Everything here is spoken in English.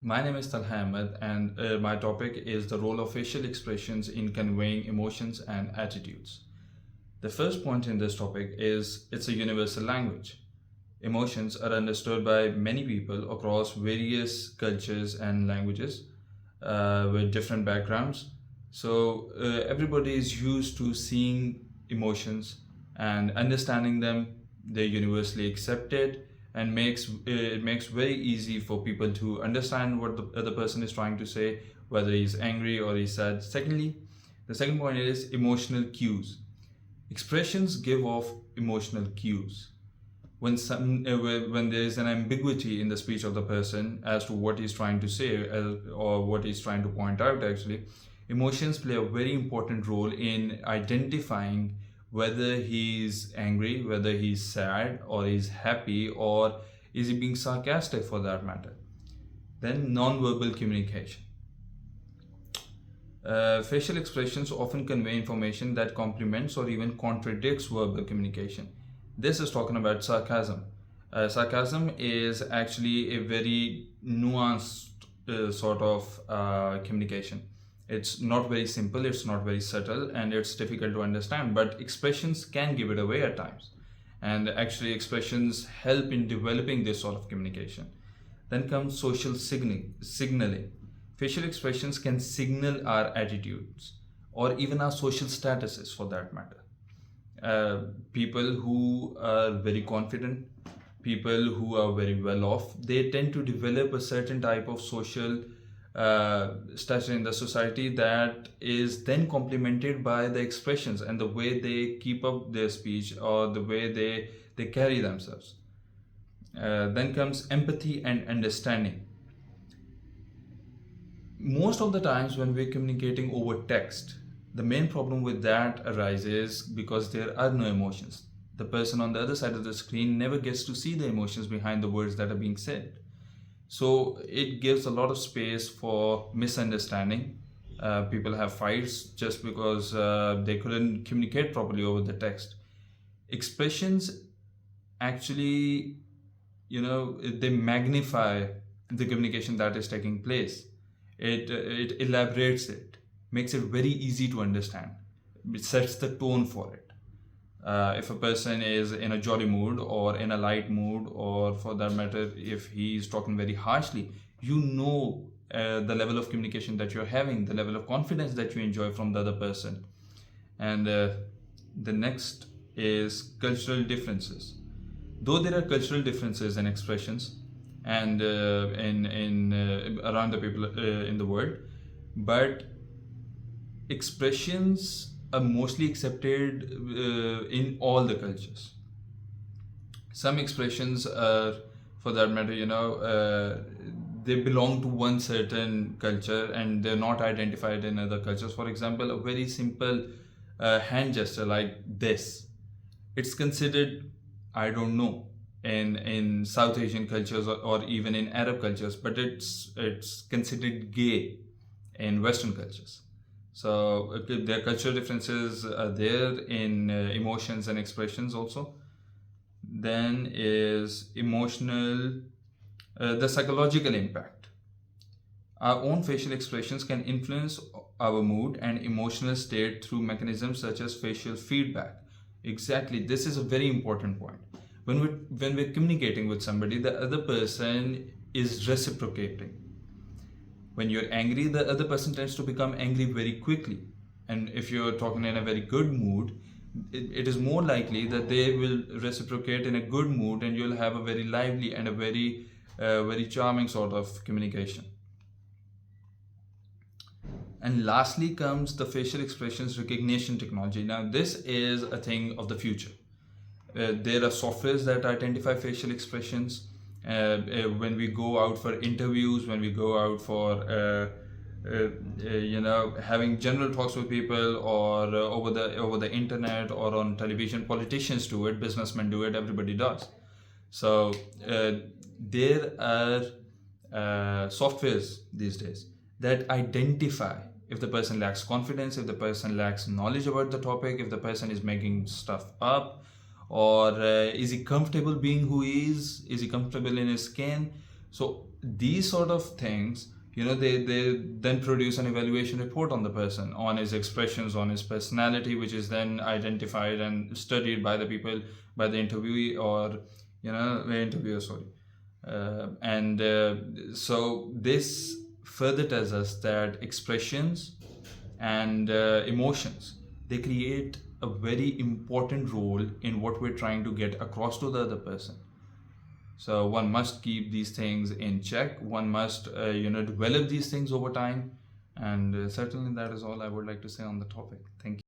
My name is Talha Ahmed, and my topic is the role of facial expressions in conveying emotions and attitudes. The first point in this topic is it's a universal language. Emotions are understood by many people across various cultures and languages with different backgrounds. Everybody is used to seeing emotions and understanding them. They're universally accepted and makes it makes very easy for people to understand what the other person is trying to say, whether he's angry or he's sad. Secondly, the second point is emotional cues. Expressions give off emotional cues when there is an ambiguity in the speech of the person as to what he's trying to say or what he's trying to point out. Actually, emotions play a very important role in identifying whether he's angry, whether he's sad, or he's happy, or is he being sarcastic for that matter. Then non-verbal communication. Facial expressions often convey information that complements or even contradicts verbal communication. This is talking about sarcasm. Sarcasm is actually a very nuanced sort of communication. It's not very simple, it's not very subtle, and it's difficult to understand, but expressions can give it away at times. And actually, expressions help in developing this sort of communication. Then comes social signaling. Facial expressions can signal our attitudes or even our social statuses for that matter. People who are very confident, people who are very well off, they tend to develop a certain type of social stature in the society that is then complemented by the expressions and the way they keep up their speech or the way they carry themselves. Then comes empathy and understanding. Most of the times when we're communicating over text, the main problem with that arises because there are no emotions. The person on the other side of the screen never gets to see the emotions behind the words that are being said. So it gives a lot of space for misunderstanding. People have fights just because they couldn't communicate properly over the text. Expressions actually, they magnify the communication that is taking place. It elaborates it, makes it very easy to understand. It sets the tone for it. If a person is in a jolly mood or in a light mood, or for that matter, if he's talking very harshly, the level of communication that you're having, the level of confidence that you enjoy from the other person. And the next is cultural differences. Though there are cultural differences in expressions and in around the people in the world, but expressions are mostly accepted in all the cultures. Some expressions are, for that matter, they belong to one certain culture and they're not identified in other cultures. For example, a very simple hand gesture like this, it's considered, I don't know, in South Asian cultures or even in Arab cultures, but it's considered gay in Western cultures. So there are cultural differences there in emotions and expressions also. Then is the psychological impact. Our own facial expressions can influence our mood and emotional state through mechanisms such as facial feedback. Exactly, this is a very important point. When we're communicating with somebody, the other person is reciprocating. When you're angry, the other person tends to become angry very quickly. And if you're talking in a very good mood, it is more likely that they will reciprocate in a good mood and you'll have a very lively and a very charming sort of communication. And lastly comes the facial expressions recognition technology. Now, this is a thing of the future. There are softwares that identify facial expressions. When we go out for interviews, when we go out for having general talks with people, or over the internet or on television, politicians do it, businessmen do it, everybody does. So there are softwares these days that identify if the person lacks confidence, if the person lacks knowledge about the topic, if the person is making stuff up, or is he comfortable being who he is he comfortable in his skin. So these sort of things, they then produce an evaluation report on the person, on his expressions, on his personality, which is then identified and studied by the people, by the interviewee, or the interviewer, sorry. And so this further tells us that expressions and emotions, they create a very important role in what we're trying to get across to the other person. So one must keep these things in check. One must develop these things over time. And certainly that is all I would like to say on the topic. Thank you.